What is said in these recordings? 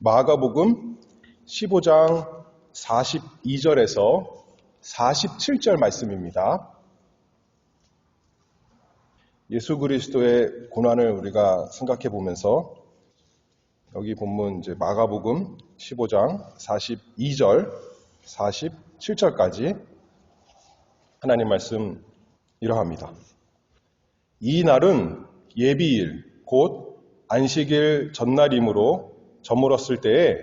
마가복음 15장 42절에서 47절 말씀입니다. 예수 그리스도의 고난을 우리가 생각해 보면서 여기 본문 이제 마가복음 15장 42절, 47절까지 하나님 말씀 이러합니다. 이 날은 예비일 곧 안식일 전날이므로 저물었을 때에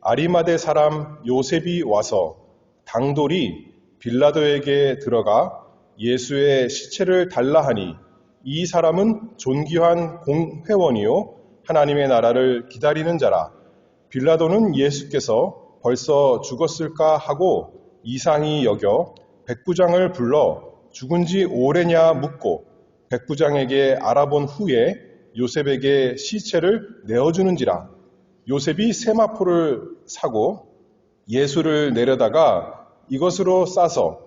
아리마대 사람 요셉이 와서 당돌이 빌라도에게 들어가 예수의 시체를 달라 하니 이 사람은 존귀한 공회원이요 하나님의 나라를 기다리는 자라. 빌라도는 예수께서 벌써 죽었을까 하고 이상히 여겨 백부장을 불러 죽은 지 오래냐 묻고 백부장에게 알아본 후에 요셉에게 시체를 내어주는지라. 요셉이 세마포를 사고 예수를 내려다가 이것으로 싸서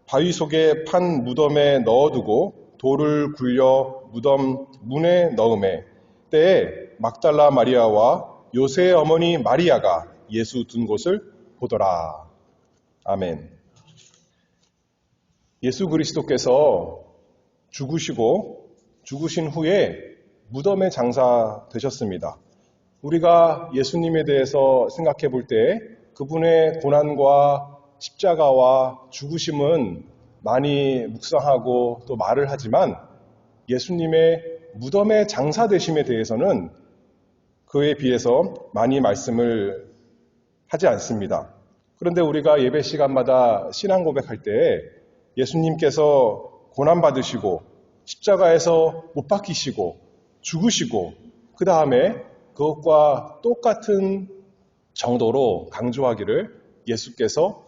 바위 속에 판 무덤에 넣어두고 돌을 굴려 무덤 문에 넣음에 때에 막달라 마리아와 요새의 어머니 마리아가 예수 둔 곳을 보더라. 아멘. 예수 그리스도께서 죽으신 후에 무덤에 장사되셨습니다. 우리가 예수님에 대해서 생각해 볼 때 그분의 고난과 십자가와 죽으심은 많이 묵상하고 또 말을 하지만 예수님의 무덤에 장사되심에 대해서는 그에 비해서 많이 말씀을 하지 않습니다. 그런데 우리가 예배 시간마다 신앙 고백할 때 예수님께서 고난받으시고 십자가에서 못 박히시고 죽으시고 그 다음에 그것과 똑같은 정도로 강조하기를 예수께서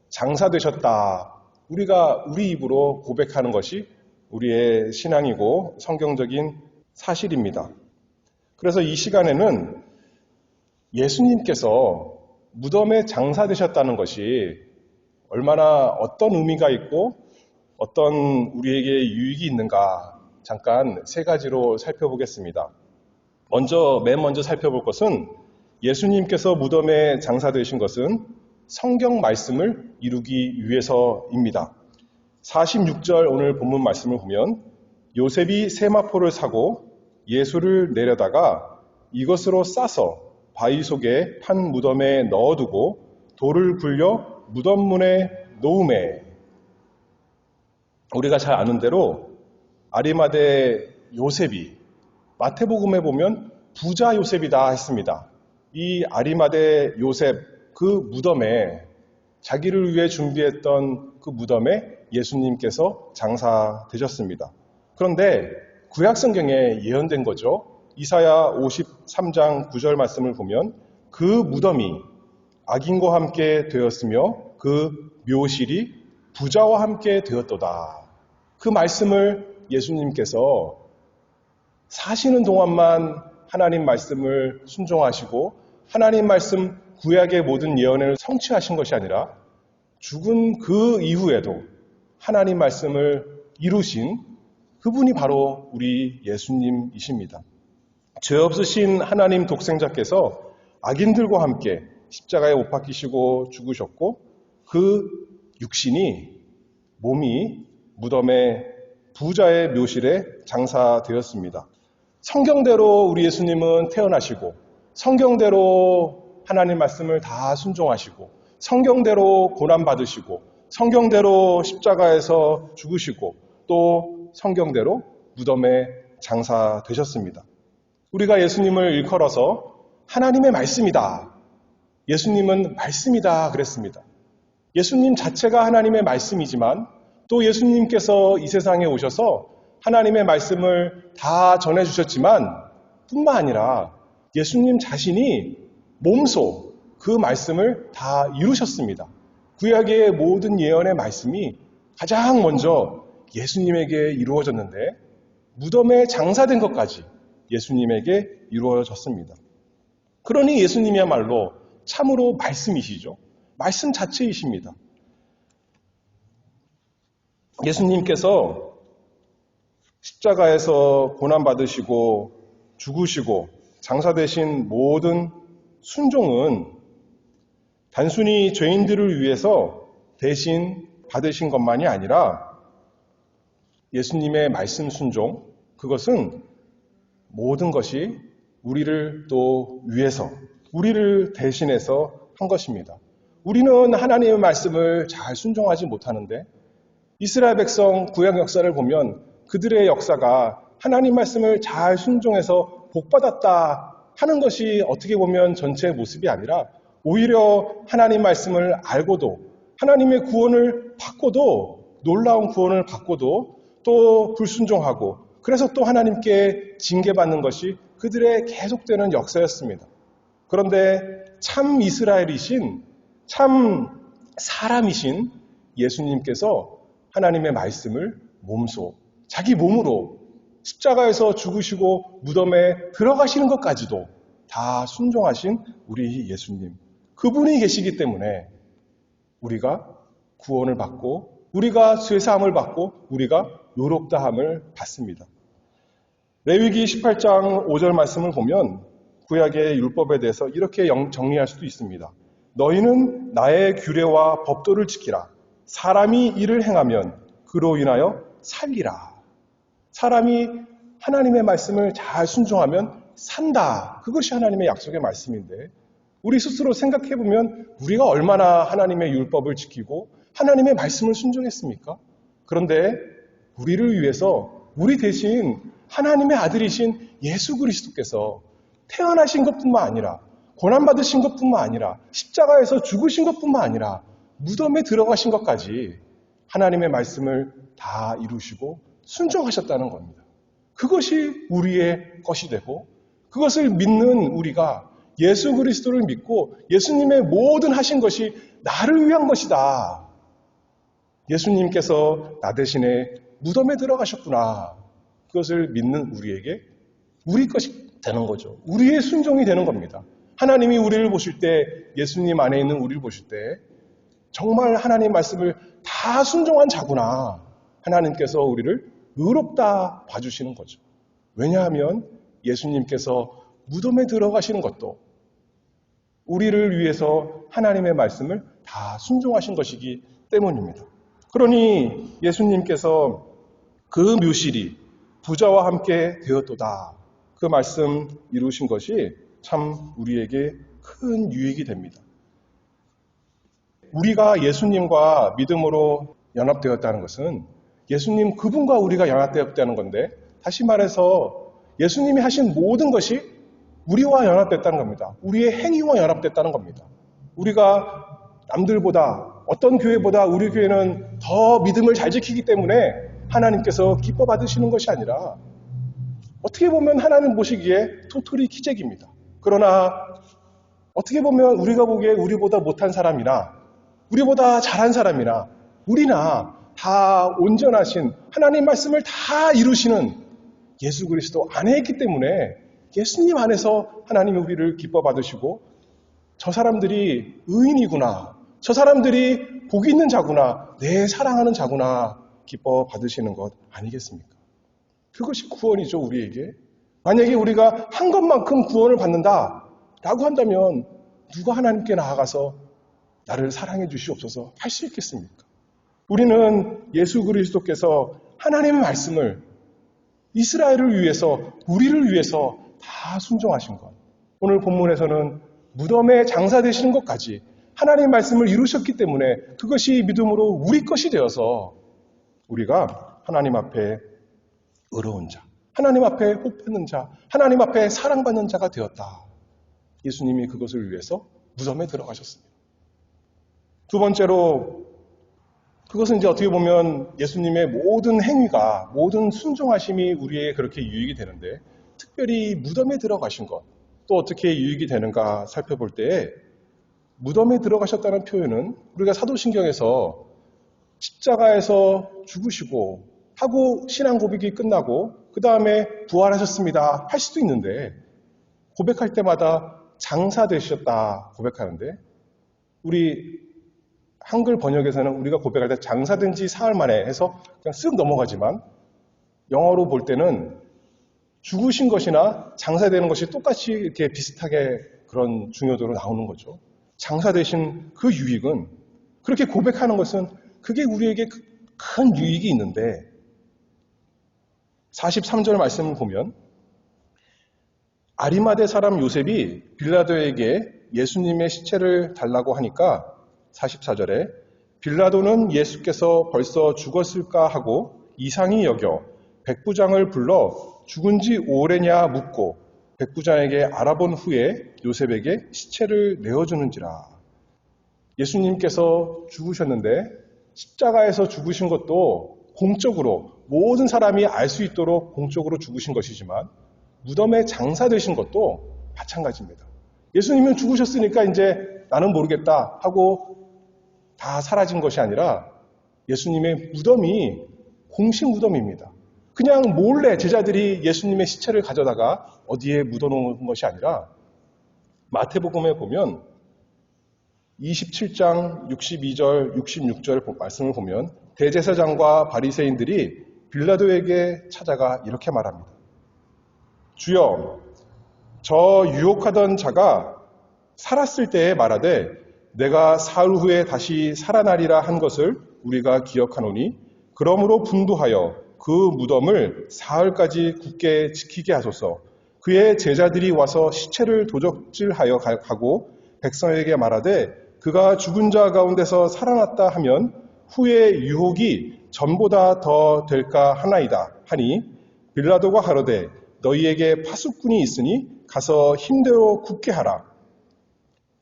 장사되셨다. 우리가 우리 입으로 고백하는 것이 우리의 신앙이고 성경적인 사실입니다. 그래서 이 시간에는 예수님께서 무덤에 장사되셨다는 것이 얼마나 어떤 의미가 있고 어떤 우리에게 유익이 있는가 잠깐 세 가지로 살펴보겠습니다. 맨 먼저 살펴볼 것은 예수님께서 무덤에 장사되신 것은 성경 말씀을 이루기 위해서입니다. 46절 오늘 본문 말씀을 보면 요셉이 세마포를 사고 예수를 내려다가 이것으로 싸서 바위 속에 판 무덤에 넣어두고 돌을 굴려 무덤 문에 놓음에 우리가 잘 아는 대로 아리마대 요셉이 마태복음에 보면 부자 요셉이다 했습니다. 이 아리마대 요셉 그 무덤에 자기를 위해 준비했던 그 무덤에 예수님께서 장사되셨습니다. 그런데 구약성경에 예언된 거죠. 이사야 53장 9절 말씀을 보면 그 무덤이 악인과 함께 되었으며 그 묘실이 부자와 함께 되었도다. 그 말씀을 예수님께서 사시는 동안만 하나님 말씀을 순종하시고 하나님 말씀 구약의 모든 예언을 성취하신 것이 아니라 죽은 그 이후에도 하나님 말씀을 이루신 그분이 바로 우리 예수님이십니다. 죄 없으신 하나님 독생자께서 악인들과 함께 십자가에 못 박히시고 죽으셨고 그 육신이 몸이 무덤에 부자의 묘실에 장사되었습니다. 성경대로 우리 예수님은 태어나시고 성경대로 하나님 말씀을 다 순종하시고 성경대로 고난받으시고 성경대로 십자가에서 죽으시고 또 성경대로 무덤에 장사되셨습니다. 우리가 예수님을 일컬어서 하나님의 말씀이다. 예수님은 말씀이다 그랬습니다. 예수님 자체가 하나님의 말씀이지만 또 예수님께서 이 세상에 오셔서 하나님의 말씀을 다 전해주셨지만 뿐만 아니라 예수님 자신이 몸소 그 말씀을 다 이루셨습니다. 구약의 모든 예언의 말씀이 가장 먼저 예수님에게 이루어졌는데 무덤에 장사된 것까지 예수님에게 이루어졌습니다. 그러니 예수님이야말로 참으로 말씀이시죠. 말씀 자체이십니다. 예수님께서 십자가에서 고난받으시고 죽으시고 장사되신 모든 순종은 단순히 죄인들을 위해서 대신 받으신 것만이 아니라 예수님의 말씀 순종, 그것은 모든 것이 우리를 또 위해서, 우리를 대신해서 한 것입니다. 우리는 하나님의 말씀을 잘 순종하지 못하는데 이스라엘 백성 구약 역사를 보면 그들의 역사가 하나님 말씀을 잘 순종해서 복받았다 하는 것이 어떻게 보면 전체의 모습이 아니라 오히려 하나님 말씀을 알고도 하나님의 구원을 받고도 놀라운 구원을 받고도 또 불순종하고 그래서 또 하나님께 징계받는 것이 그들의 계속되는 역사였습니다. 그런데 참 이스라엘이신 참 사람이신 예수님께서 하나님의 말씀을 몸소 자기 몸으로 십자가에서 죽으시고 무덤에 들어가시는 것까지도 다 순종하신 우리 예수님, 그분이 계시기 때문에 우리가 구원을 받고 우리가 죄사함을 받고 우리가 의롭다함을 받습니다. 레위기 18장 5절 말씀을 보면 구약의 율법에 대해서 이렇게 정리할 수도 있습니다. 너희는 나의 규례와 법도를 지키라. 사람이 이를 행하면 그로 인하여 살리라. 사람이 하나님의 말씀을 잘 순종하면 산다. 그것이 하나님의 약속의 말씀인데 우리 스스로 생각해보면 우리가 얼마나 하나님의 율법을 지키고 하나님의 말씀을 순종했습니까? 그런데 우리를 위해서 우리 대신 하나님의 아들이신 예수 그리스도께서 태어나신 것뿐만 아니라 고난받으신 것뿐만 아니라 십자가에서 죽으신 것뿐만 아니라 무덤에 들어가신 것까지 하나님의 말씀을 다 이루시고 순종하셨다는 겁니다. 그것이 우리의 것이 되고 그것을 믿는 우리가 예수 그리스도를 믿고 예수님의 모든 하신 것이 나를 위한 것이다. 예수님께서 나 대신에 무덤에 들어가셨구나. 그것을 믿는 우리에게 우리 것이 되는 거죠. 우리의 순종이 되는 겁니다. 하나님이 우리를 보실 때, 예수님 안에 있는 우리를 보실 때 정말 하나님 말씀을 다 순종한 자구나. 하나님께서 우리를 의롭다 봐주시는 거죠. 왜냐하면 예수님께서 무덤에 들어가시는 것도 우리를 위해서 하나님의 말씀을 다 순종하신 것이기 때문입니다. 그러니 예수님께서 그 묘실이 부자와 함께 되었도다. 그 말씀 이루신 것이 참 우리에게 큰 유익이 됩니다. 우리가 예수님과 믿음으로 연합되었다는 것은 예수님 그분과 우리가 연합되었다는 건데 다시 말해서 예수님이 하신 모든 것이 우리와 연합됐다는 겁니다. 우리의 행위와 연합됐다는 겁니다. 우리가 남들보다 어떤 교회보다 우리 교회는 더 믿음을 잘 지키기 때문에 하나님께서 기뻐 받으시는 것이 아니라 어떻게 보면 하나님 보시기에 토토리 기적입니다. 그러나 어떻게 보면 우리가 보기에 우리보다 못한 사람이나 우리보다 잘한 사람이나 우리나 다 온전하신 하나님 말씀을 다 이루시는 예수 그리스도 안에 있기 때문에 예수님 안에서 하나님이 우리를 기뻐 받으시고 저 사람들이 의인이구나. 저 사람들이 복 있는 자구나. 내 사랑하는 자구나. 기뻐 받으시는 것 아니겠습니까? 그것이 구원이죠, 우리에게. 만약에 우리가 한 것만큼 구원을 받는다라고 한다면 누가 하나님께 나아가서 나를 사랑해 주시옵소서 할 수 있겠습니까? 우리는 예수 그리스도께서 하나님의 말씀을 이스라엘을 위해서, 우리를 위해서 다 순종하신 것. 오늘 본문에서는 무덤에 장사되시는 것까지 하나님의 말씀을 이루셨기 때문에 그것이 믿음으로 우리 것이 되어서 우리가 하나님 앞에 의로운 자, 하나님 앞에 혹받는 자, 하나님 앞에 사랑받는 자가 되었다. 예수님이 그것을 위해서 무덤에 들어가셨습니다. 두 번째로 그것은 이제 어떻게 보면 예수님의 모든 행위가, 모든 순종하심이 우리에게 그렇게 유익이 되는데 특별히 무덤에 들어가신 것, 또 어떻게 유익이 되는가 살펴볼 때 무덤에 들어가셨다는 표현은 우리가 사도신경에서 십자가에서 죽으시고 하고 신앙 고백이 끝나고 그 다음에 부활하셨습니다 할 수도 있는데 고백할 때마다 장사되셨다 고백하는데 우리 한글 번역에서는 우리가 고백할 때 장사된 지 사흘 만에 해서 그냥 쓱 넘어가지만 영어로 볼 때는 죽으신 것이나 장사되는 것이 똑같이 이렇게 비슷하게 그런 중요도로 나오는 거죠. 장사되신 그 유익은, 그렇게 고백하는 것은 그게 우리에게 큰 유익이 있는데, 43절 말씀을 보면 아리마대 사람 요셉이 빌라도에게 예수님의 시체를 달라고 하니까 44절에 빌라도는 예수께서 벌써 죽었을까 하고 이상히 여겨 백부장을 불러 죽은 지 오래냐 묻고 백부장에게 알아본 후에 요셉에게 시체를 내어주는지라. 예수님께서 죽으셨는데 십자가에서 죽으신 것도 공적으로 모든 사람이 알 수 있도록 공적으로 죽으신 것이지만 무덤에 장사되신 것도 마찬가지입니다. 예수님은 죽으셨으니까 이제 나는 모르겠다 하고 다 사라진 것이 아니라 예수님의 무덤이 공식 무덤입니다. 그냥 몰래 제자들이 예수님의 시체를 가져다가 어디에 묻어놓은 것이 아니라 마태복음에 보면 27장 62절, 66절 말씀을 보면 대제사장과 바리새인들이 빌라도에게 찾아가 이렇게 말합니다. 주여, 저 유혹하던 자가 살았을 때에 말하되 내가 사흘 후에 다시 살아나리라 한 것을 우리가 기억하노니 그러므로 분부하여 그 무덤을 사흘까지 굳게 지키게 하소서. 그의 제자들이 와서 시체를 도적질하여 가고 백성에게 말하되 그가 죽은 자 가운데서 살아났다 하면 후에 유혹이 전보다 더 될까 하나이다 하니 빌라도가 가로되 너희에게 파수꾼이 있으니 가서 힘대로 굳게 하라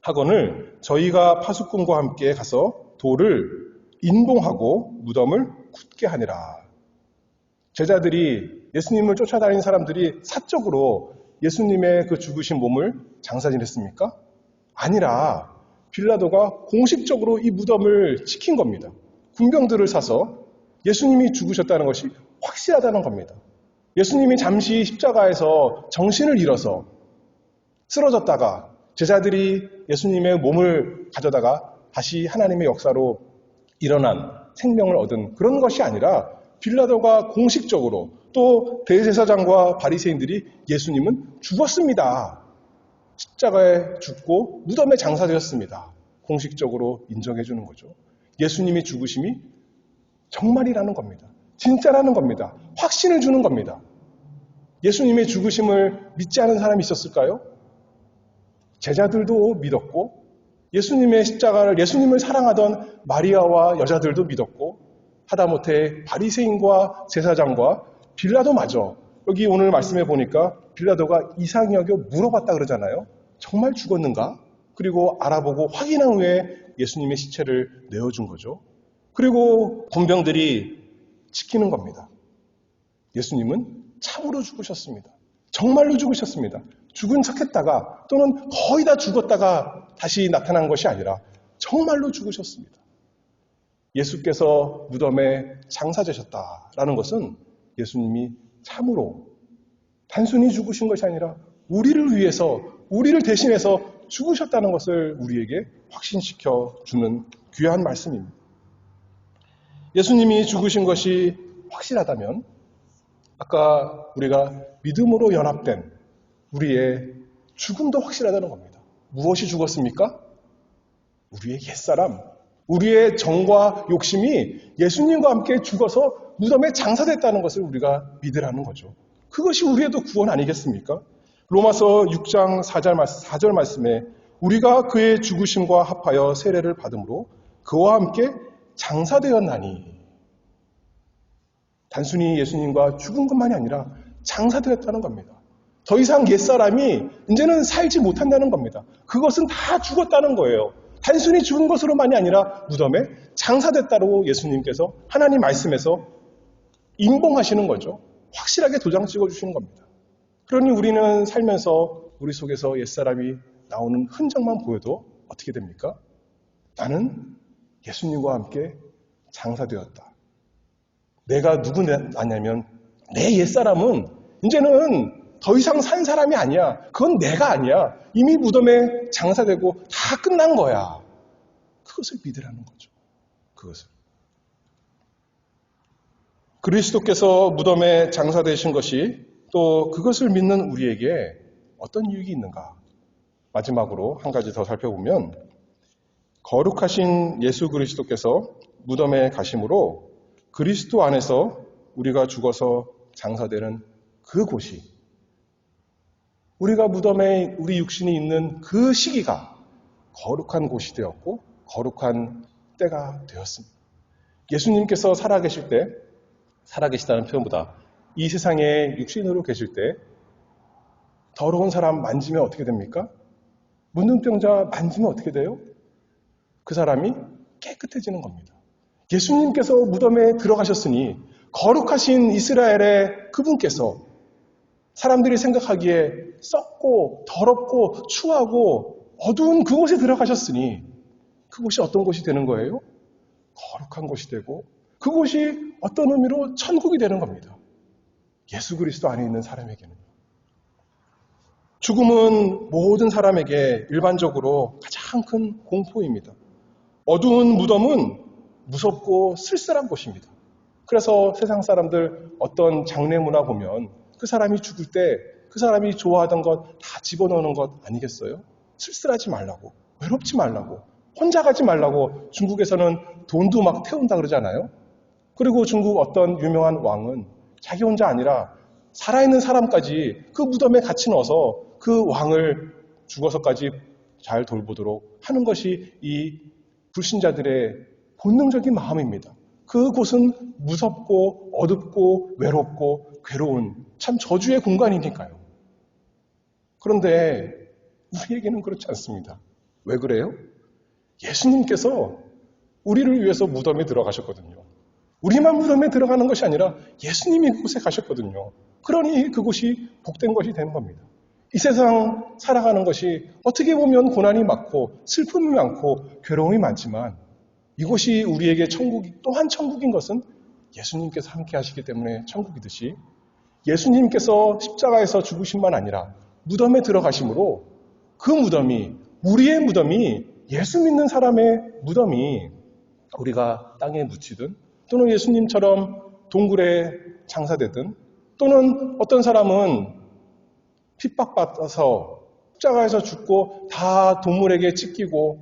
하거늘 저희가 파수꾼과 함께 가서 돌을 인봉하고 무덤을 굳게 하니라. 제자들이 예수님을 쫓아다니는 사람들이 사적으로 예수님의 그 죽으신 몸을 장사지냈습니까? 아니라 빌라도가 공식적으로 이 무덤을 지킨 겁니다. 군병들을 사서 예수님이 죽으셨다는 것이 확실하다는 겁니다. 예수님이 잠시 십자가에서 정신을 잃어서 쓰러졌다가 제자들이 예수님의 몸을 가져다가 다시 하나님의 역사로 일어난 생명을 얻은 그런 것이 아니라 빌라도가 공식적으로 또 대제사장과 바리새인들이 예수님은 죽었습니다. 십자가에 죽고 무덤에 장사되었습니다. 공식적으로 인정해 주는 거죠. 예수님이 죽으심이 정말이라는 겁니다. 진짜라는 겁니다. 확신을 주는 겁니다. 예수님의 죽으심을 믿지 않은 사람이 있었을까요? 제자들도 믿었고 예수님의 십자가를 예수님을 사랑하던 마리아와 여자들도 믿었고 하다못해 바리새인과 제사장과 빌라도마저 여기 오늘 말씀해 보니까 빌라도가 이상히 여겨 물어봤다 그러잖아요. 정말 죽었는가? 그리고 알아보고 확인한 후에 예수님의 시체를 내어준 거죠. 그리고 군병들이 지키는 겁니다. 예수님은 참으로 죽으셨습니다. 정말로 죽으셨습니다. 죽은 척했다가 또는 거의 다 죽었다가 다시 나타난 것이 아니라 정말로 죽으셨습니다. 예수께서 무덤에 장사되셨다라는 것은 예수님이 참으로 단순히 죽으신 것이 아니라 우리를 위해서 우리를 대신해서 죽으셨다는 것을 우리에게 확신시켜 주는 귀한 말씀입니다. 예수님이 죽으신 것이 확실하다면 아까 우리가 믿음으로 연합된 우리의 죽음도 확실하다는 겁니다. 무엇이 죽었습니까? 우리의 옛사람, 우리의 정과 욕심이 예수님과 함께 죽어서 무덤에 장사됐다는 것을 우리가 믿으라는 거죠. 그것이 우리의 구원 아니겠습니까? 로마서 6장 4절 말씀에 우리가 그의 죽으심과 합하여 세례를 받음으로 그와 함께 장사되었나니 단순히 예수님과 죽은 것만이 아니라 장사되었다는 겁니다. 더 이상 옛사람이 이제는 살지 못한다는 겁니다. 그것은 다 죽었다는 거예요. 단순히 죽은 것으로만이 아니라 무덤에 장사됐다고 예수님께서 하나님 말씀에서 인봉하시는 거죠. 확실하게 도장 찍어주시는 겁니다. 그러니 우리는 살면서 우리 속에서 옛사람이 나오는 흔적만 보여도 어떻게 됩니까? 나는 예수님과 함께 장사되었다. 내가 누구냐면 내 옛사람은 이제는 더 이상 산 사람이 아니야. 그건 내가 아니야. 이미 무덤에 장사되고 다 끝난 거야. 그것을 믿으라는 거죠. 그것을. 그리스도께서 무덤에 장사되신 것이 또 그것을 믿는 우리에게 어떤 유익이 있는가? 마지막으로 한 가지 더 살펴보면 거룩하신 예수 그리스도께서 무덤에 가심으로 그리스도 안에서 우리가 죽어서 장사되는 그곳이 우리가 무덤에 우리 육신이 있는 그 시기가 거룩한 곳이 되었고 거룩한 때가 되었습니다. 예수님께서 살아계시다는 표현보다 이 세상에 육신으로 계실 때 더러운 사람 만지면 어떻게 됩니까? 문둥병자 만지면 어떻게 돼요? 그 사람이 깨끗해지는 겁니다. 예수님께서 무덤에 들어가셨으니 거룩하신 이스라엘의 그분께서 사람들이 생각하기에 썩고 더럽고 추하고 어두운 그곳에 들어가셨으니 그곳이 어떤 곳이 되는 거예요? 거룩한 곳이 되고 그곳이 어떤 의미로 천국이 되는 겁니다. 예수 그리스도 안에 있는 사람에게는. 죽음은 모든 사람에게 일반적으로 가장 큰 공포입니다. 어두운 무덤은 무섭고 쓸쓸한 곳입니다. 그래서 세상 사람들 어떤 장례문화 보면 그 사람이 죽을 때 그 사람이 좋아하던 것 다 집어넣는 것 아니겠어요? 쓸쓸하지 말라고, 외롭지 말라고, 혼자 가지 말라고 중국에서는 돈도 막 태운다 그러잖아요. 그리고 중국 어떤 유명한 왕은 자기 혼자 아니라 살아있는 사람까지 그 무덤에 같이 넣어서 그 왕을 죽어서까지 잘 돌보도록 하는 것이 이 불신자들의 본능적인 마음입니다. 그곳은 무섭고 어둡고 외롭고 괴로운 참 저주의 공간이니까요. 그런데 우리에게는 그렇지 않습니다. 왜 그래요? 예수님께서 우리를 위해서 무덤에 들어가셨거든요. 우리만 무덤에 들어가는 것이 아니라 예수님이 그곳에 가셨거든요. 그러니 그곳이 복된 것이 되는 겁니다. 이 세상 살아가는 것이 어떻게 보면 고난이 많고 슬픔이 많고 괴로움이 많지만 이곳이 우리에게 천국이 또한 천국인 것은 예수님께서 함께 하시기 때문에 천국이듯이 예수님께서 십자가에서 죽으심만 아니라 무덤에 들어가심으로 그 무덤이 우리의 무덤이 예수 믿는 사람의 무덤이 우리가 땅에 묻히든 또는 예수님처럼 동굴에 장사되든 또는 어떤 사람은 핍박받아서 십자가에서 죽고 다 동물에게 찢기고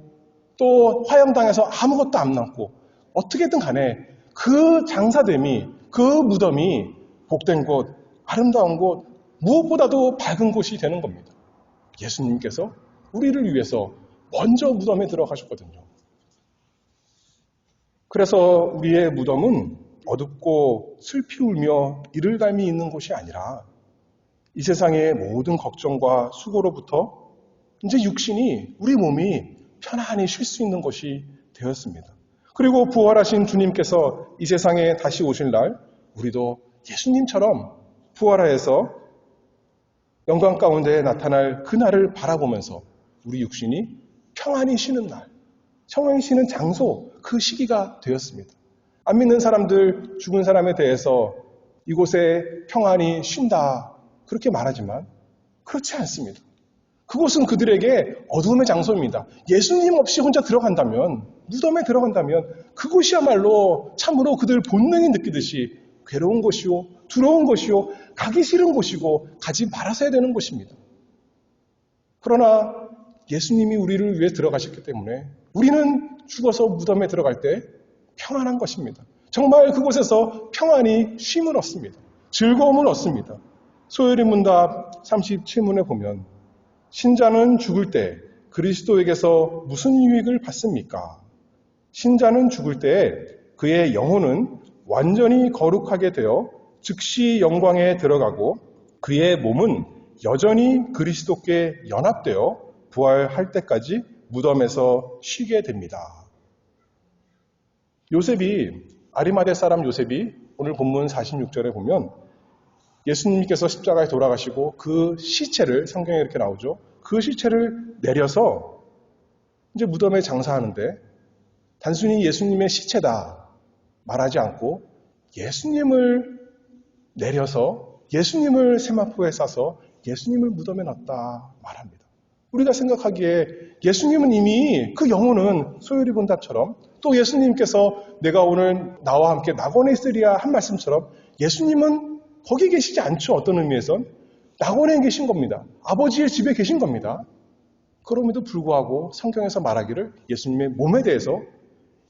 또 화형당해서 아무것도 안 남고 어떻게든 간에 그 장사됨이 그 무덤이 복된 곳, 아름다운 곳, 무엇보다도 밝은 곳이 되는 겁니다. 예수님께서 우리를 위해서 먼저 무덤에 들어가셨거든요. 그래서 우리의 무덤은 어둡고 슬피 울며 이를감이 있는 곳이 아니라 이 세상의 모든 걱정과 수고로부터 이제 육신이 우리 몸이 편안히 쉴 수 있는 곳이 되었습니다. 그리고 부활하신 주님께서 이 세상에 다시 오실 날 우리도 예수님처럼 부활하여서 영광 가운데 나타날 그날을 바라보면서 우리 육신이 평안히 쉬는 날, 평안히 쉬는 장소, 그 시기가 되었습니다. 안 믿는 사람들, 죽은 사람에 대해서 이곳에 평안히 쉰다 그렇게 말하지만 그렇지 않습니다. 그곳은 그들에게 어두움의 장소입니다. 예수님 없이 혼자 들어간다면, 무덤에 들어간다면 그곳이야말로 참으로 그들 본능이 느끼듯이 괴로운 곳이요, 두려운 곳이요, 가기 싫은 곳이고 가지 말아서야 되는 곳입니다. 그러나 예수님이 우리를 위해 들어가셨기 때문에 우리는 죽어서 무덤에 들어갈 때 평안한 것입니다. 정말 그곳에서 평안히 쉼을 얻습니다. 즐거움을 얻습니다. 소요리 문답 37문에 보면 신자는 죽을 때 그리스도에게서 무슨 유익을 받습니까? 신자는 죽을 때 그의 영혼은 완전히 거룩하게 되어 즉시 영광에 들어가고 그의 몸은 여전히 그리스도께 연합되어 부활할 때까지 무덤에서 쉬게 됩니다. 아리마대 사람 요셉이 오늘 본문 46절에 보면 예수님께서 십자가에 돌아가시고 그 시체를, 성경에 이렇게 나오죠. 그 시체를 내려서 이제 무덤에 장사하는데 단순히 예수님의 시체다 말하지 않고 예수님을 내려서 예수님을 세마포에 싸서 예수님을 무덤에 놨다 말합니다. 우리가 생각하기에 예수님은 이미 그 영혼은 소요리 본답처럼 또 예수님께서 내가 오늘 나와 함께 낙원에 있으리라 한 말씀처럼 예수님은 거기 계시지 않죠. 어떤 의미에선 낙원에 계신 겁니다. 아버지의 집에 계신 겁니다. 그럼에도 불구하고 성경에서 말하기를 예수님의 몸에 대해서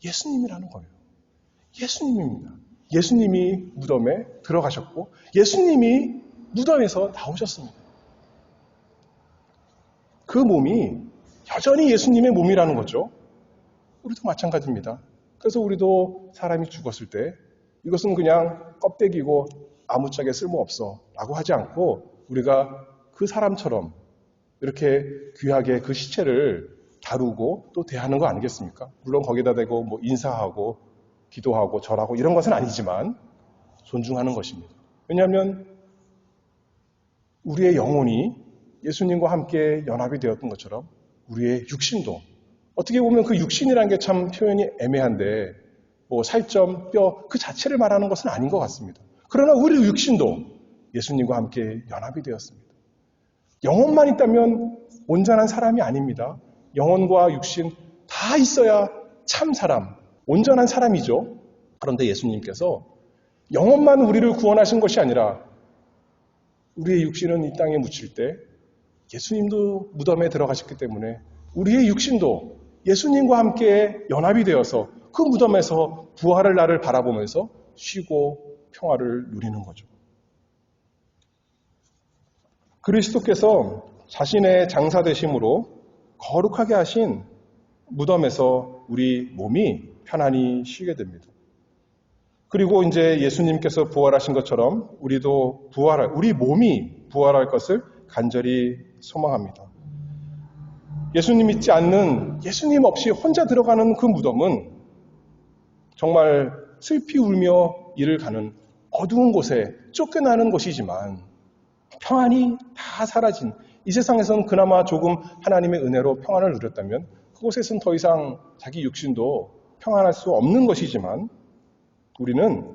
예수님이라는 거예요. 예수님입니다. 예수님이 무덤에 들어가셨고 예수님이 무덤에서 나오셨습니다. 그 몸이 여전히 예수님의 몸이라는 거죠. 우리도 마찬가지입니다. 그래서 우리도 사람이 죽었을 때 이것은 그냥 껍데기고 아무짝에 쓸모없어 라고 하지 않고 우리가 그 사람처럼 이렇게 귀하게 그 시체를 다루고 또 대하는 거 아니겠습니까? 물론 거기다 대고 뭐 인사하고 기도하고 절하고 이런 것은 아니지만 존중하는 것입니다. 왜냐하면 우리의 영혼이 예수님과 함께 연합이 되었던 것처럼 우리의 육신도 어떻게 보면 그 육신이라는 게 참 표현이 애매한데 뭐 살점, 뼈 그 자체를 말하는 것은 아닌 것 같습니다. 그러나 우리 육신도 예수님과 함께 연합이 되었습니다. 영혼만 있다면 온전한 사람이 아닙니다. 영혼과 육신 다 있어야 참 사람, 온전한 사람이죠. 그런데 예수님께서 영혼만 우리를 구원하신 것이 아니라 우리의 육신은 이 땅에 묻힐 때 예수님도 무덤에 들어가셨기 때문에 우리의 육신도 예수님과 함께 연합이 되어서 그 무덤에서 부활할 날을 바라보면서 쉬고 평화를 누리는 거죠. 그리스도께서 자신의 장사되심으로 거룩하게 하신 무덤에서 우리 몸이 편안히 쉬게 됩니다. 그리고 이제 예수님께서 부활하신 것처럼 우리도 우리 몸이 부활할 것을 간절히 소망합니다. 예수님 믿지 않는, 예수님 없이 혼자 들어가는 그 무덤은 정말 슬피 울며 이를 가는 어두운 곳에 쫓겨나는 곳이지만 평안이 다 사라진, 이 세상에서는 그나마 조금 하나님의 은혜로 평안을 누렸다면 그곳에서는 더 이상 자기 육신도 평안할 수 없는 것이지만 우리는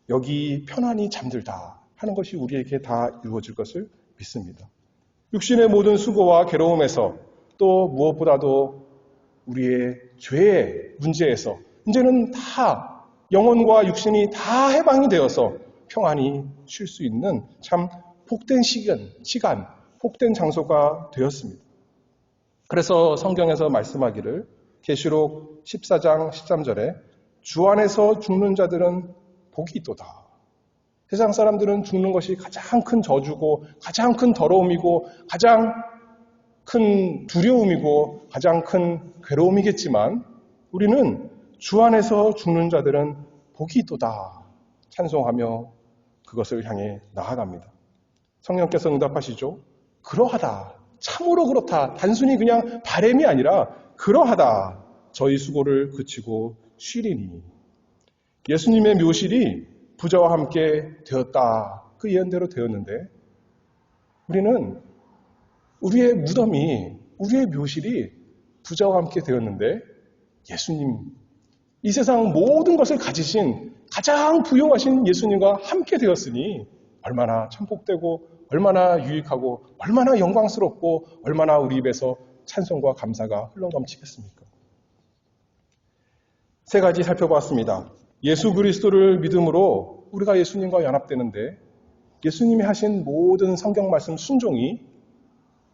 여기 편안히 잠들다 하는 것이 우리에게 다 이루어질 것을 믿습니다. 육신의 모든 수고와 괴로움에서 또 무엇보다도 우리의 죄의 문제에서 이제는 다 영혼과 육신이 다 해방이 되어서 평안히 쉴 수 있는 참 복된 시간, 복된 장소가 되었습니다. 그래서 성경에서 말씀하기를 계시록 14장 13절에 주 안에서 죽는 자들은 복이 있도다. 세상 사람들은 죽는 것이 가장 큰 저주고 가장 큰 더러움이고 가장 큰 두려움이고 가장 큰 괴로움이겠지만 우리는 주 안에서 죽는 자들은 복이 있도다 찬송하며 그것을 향해 나아갑니다. 성령께서 응답하시죠. 그러하다. 참으로 그렇다. 단순히 그냥 바람이 아니라 그러하다. 저희 수고를 그치고 쉬리니. 예수님의 묘실이 부자와 함께 되었다. 그 예언대로 되었는데 우리는 우리의 무덤이, 우리의 묘실이 부자와 함께 되었는데 예수님, 이 세상 모든 것을 가지신 가장 부유하신 예수님과 함께 되었으니 얼마나 참복되고 얼마나 유익하고 얼마나 영광스럽고 얼마나 우리 입에서 찬송과 감사가 흘러넘치겠습니까? 세 가지 살펴봤습니다. 예수 그리스도를 믿음으로 우리가 예수님과 연합되는데 예수님이 하신 모든 성경 말씀 순종이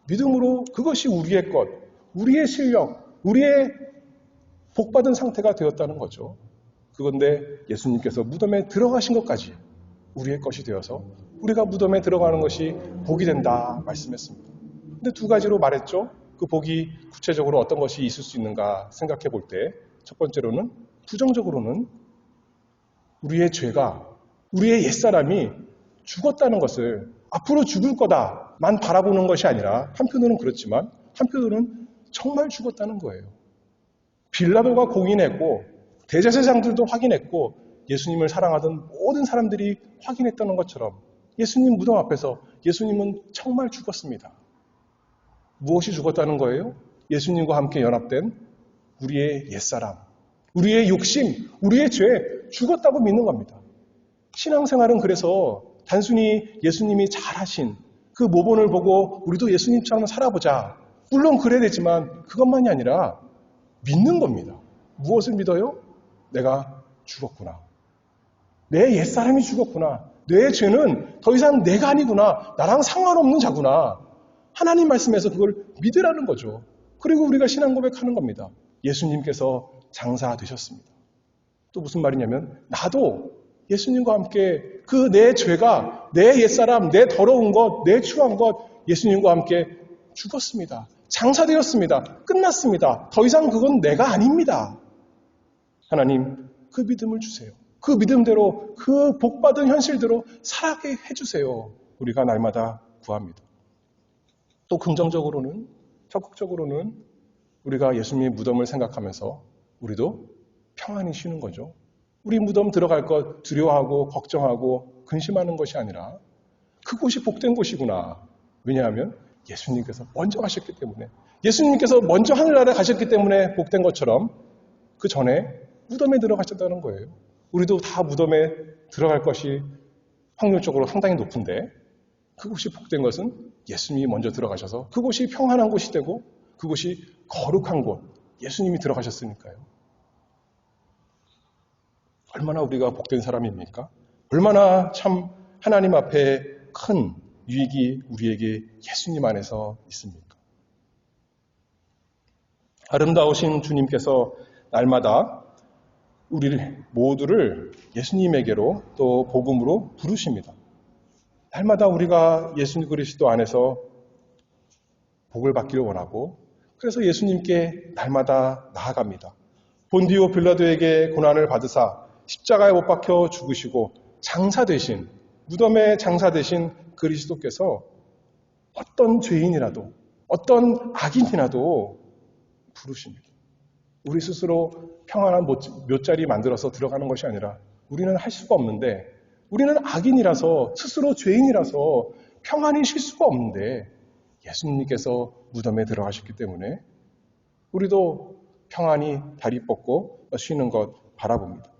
믿음으로 그것이 우리의 것, 우리의 실력, 우리의 복받은 상태가 되었다는 거죠. 그런데 예수님께서 무덤에 들어가신 것까지 우리의 것이 되어서 우리가 무덤에 들어가는 것이 복이 된다 말씀했습니다. 근데 두 가지로 말했죠. 그 복이 구체적으로 어떤 것이 있을 수 있는가 생각해 볼 때 첫 번째로는 부정적으로는 우리의 죄가, 우리의 옛사람이 죽었다는 것을 앞으로 죽을 거다만 바라보는 것이 아니라 한편으로는 그렇지만 한편으로는 정말 죽었다는 거예요. 빌라도가 공인했고 대제사장들도 확인했고 예수님을 사랑하던 모든 사람들이 확인했다는 것처럼 예수님 무덤 앞에서 예수님은 정말 죽었습니다. 무엇이 죽었다는 거예요? 예수님과 함께 연합된 우리의 옛사람, 우리의 욕심, 우리의 죄 죽었다고 믿는 겁니다. 신앙생활은 그래서 단순히 예수님이 잘하신 그 모본을 보고 우리도 예수님처럼 살아보자. 물론 그래야 되지만 그것만이 아니라 믿는 겁니다. 무엇을 믿어요? 내가 죽었구나. 내 옛사람이 죽었구나. 내 죄는 더 이상 내가 아니구나. 나랑 상관없는 자구나. 하나님 말씀에서 그걸 믿으라는 거죠. 그리고 우리가 신앙 고백하는 겁니다. 예수님께서 장사되셨습니다. 또 무슨 말이냐면 나도 예수님과 함께 그 내 죄가, 내 옛사람, 내 더러운 것, 내 추한 것 예수님과 함께 죽었습니다. 장사되었습니다. 끝났습니다. 더 이상 그건 내가 아닙니다. 하나님 그 믿음을 주세요. 그 믿음대로 그 복받은 현실대로 살아게 해주세요. 우리가 날마다 구합니다. 또 긍정적으로는 적극적으로는 우리가 예수님의 무덤을 생각하면서 우리도 평안히 쉬는 거죠. 우리 무덤 들어갈 것 두려워하고 걱정하고 근심하는 것이 아니라 그곳이 복된 곳이구나. 왜냐하면 예수님께서 먼저 가셨기 때문에 예수님께서 먼저 하늘나라에 가셨기 때문에 복된 것처럼 그 전에 무덤에 들어가셨다는 거예요. 우리도 다 무덤에 들어갈 것이 확률적으로 상당히 높은데 그곳이 복된 것은 예수님이 먼저 들어가셔서 그곳이 평안한 곳이 되고 그곳이 거룩한 곳, 예수님이 들어가셨으니까요. 얼마나 우리가 복된 사람입니까? 얼마나 참 하나님 앞에 큰 유익이 우리에게 예수님 안에서 있습니까? 아름다우신 주님께서 날마다 우리 모두를 예수님에게로 또 복음으로 부르십니다. 날마다 우리가 예수 그리스도 안에서 복을 받기를 원하고 그래서 예수님께 날마다 나아갑니다. 본디오 빌라도에게 고난을 받으사 십자가에 못 박혀 죽으시고 장사되신 무덤에 장사되신 그리스도께서 어떤 죄인이라도 어떤 악인이라도 부르십니다. 우리 스스로 평안한 묘자리 만들어서 들어가는 것이 아니라 우리는 할 수가 없는데 우리는 악인이라서 스스로 죄인이라서 평안히 쉴 수가 없는데 예수님께서 무덤에 들어가셨기 때문에 우리도 평안히 다리 뻗고 쉬는 것 바라봅니다.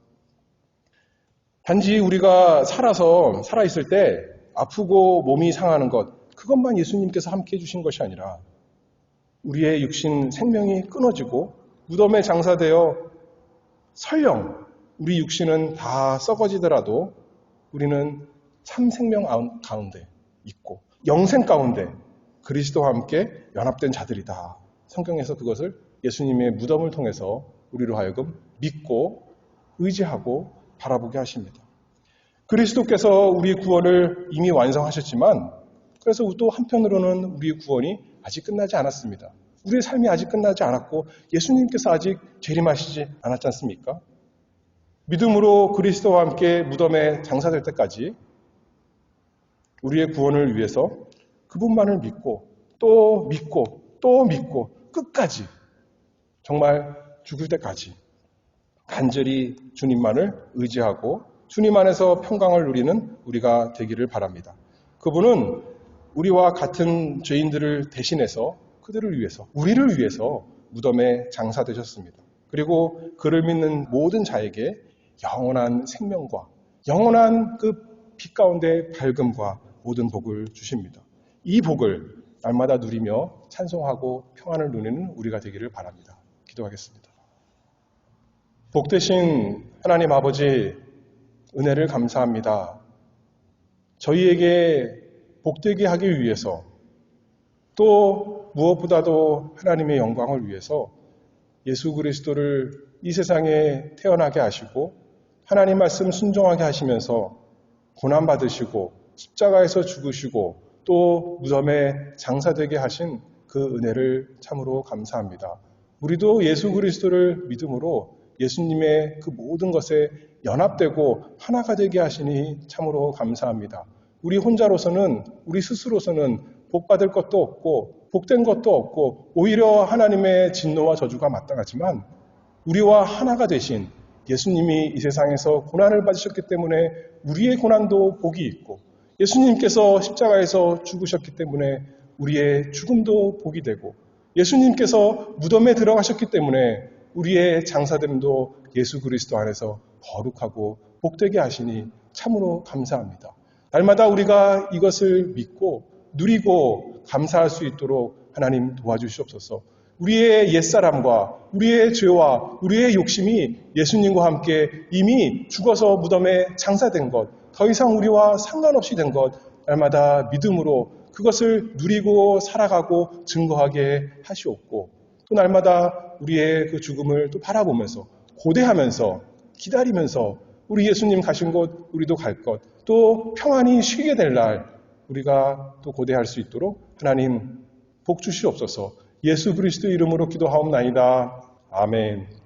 단지 우리가 살아있을 때 아프고 몸이 상하는 것 그것만 예수님께서 함께 해주신 것이 아니라 우리의 육신 생명이 끊어지고 무덤에 장사되어 설령 우리 육신은 다 썩어지더라도 우리는 참 생명 가운데 있고 영생 가운데 그리스도와 함께 연합된 자들이다. 성경에서 그것을 예수님의 무덤을 통해서 우리로 하여금 믿고 의지하고 바라보게 하십니다. 그리스도께서 우리 구원을 이미 완성하셨지만 그래서 또 한편으로는 우리의 구원이 아직 끝나지 않았습니다. 우리의 삶이 아직 끝나지 않았고 예수님께서 아직 재림하시지 않았지 않습니까? 믿음으로 그리스도와 함께 무덤에 장사될 때까지 우리의 구원을 위해서 그분만을 믿고 또 믿고 또 믿고 끝까지 정말 죽을 때까지 간절히 주님만을 의지하고 주님 안에서 평강을 누리는 우리가 되기를 바랍니다. 그분은 우리와 같은 죄인들을 대신해서 그들을 위해서 우리를 위해서 무덤에 장사되셨습니다. 그리고 그를 믿는 모든 자에게 영원한 생명과 영원한 그 빛 가운데 밝음과 모든 복을 주십니다. 이 복을 날마다 누리며 찬송하고 평안을 누리는 우리가 되기를 바랍니다. 기도하겠습니다. 복되신 하나님 아버지 은혜를 감사합니다. 저희에게 복되게 하기 위해서 또 무엇보다도 하나님의 영광을 위해서 예수 그리스도를 이 세상에 태어나게 하시고 하나님 말씀 순종하게 하시면서 고난받으시고 십자가에서 죽으시고 또 무덤에 장사되게 하신 그 은혜를 참으로 감사합니다. 우리도 예수 그리스도를 믿음으로 예수님의 그 모든 것에 연합되고 하나가 되게 하시니 참으로 감사합니다. 우리 혼자로서는 우리 스스로서는 복받을 것도 없고 복된 것도 없고 오히려 하나님의 진노와 저주가 마땅하지만 우리와 하나가 되신 예수님이 이 세상에서 고난을 받으셨기 때문에 우리의 고난도 복이 있고 예수님께서 십자가에서 죽으셨기 때문에 우리의 죽음도 복이 되고 예수님께서 무덤에 들어가셨기 때문에 우리의 장사됨도 예수 그리스도 안에서 거룩하고 복되게 하시니 참으로 감사합니다. 날마다 우리가 이것을 믿고 누리고 감사할 수 있도록 하나님 도와주시옵소서. 우리의 옛사람과 우리의 죄와 우리의 욕심이 예수님과 함께 이미 죽어서 무덤에 장사된 것, 더 이상 우리와 상관없이 된 것, 날마다 믿음으로 그것을 누리고 살아가고 증거하게 하시옵고 또 날마다 우리의 그 죽음을 또 바라보면서 고대하면서 기다리면서 우리 예수님 가신 곳 우리도 갈 것 또 평안히 쉬게 될 날 우리가 또 고대할 수 있도록 하나님 복 주시옵소서. 예수 그리스도 이름으로 기도하옵나이다. 아멘.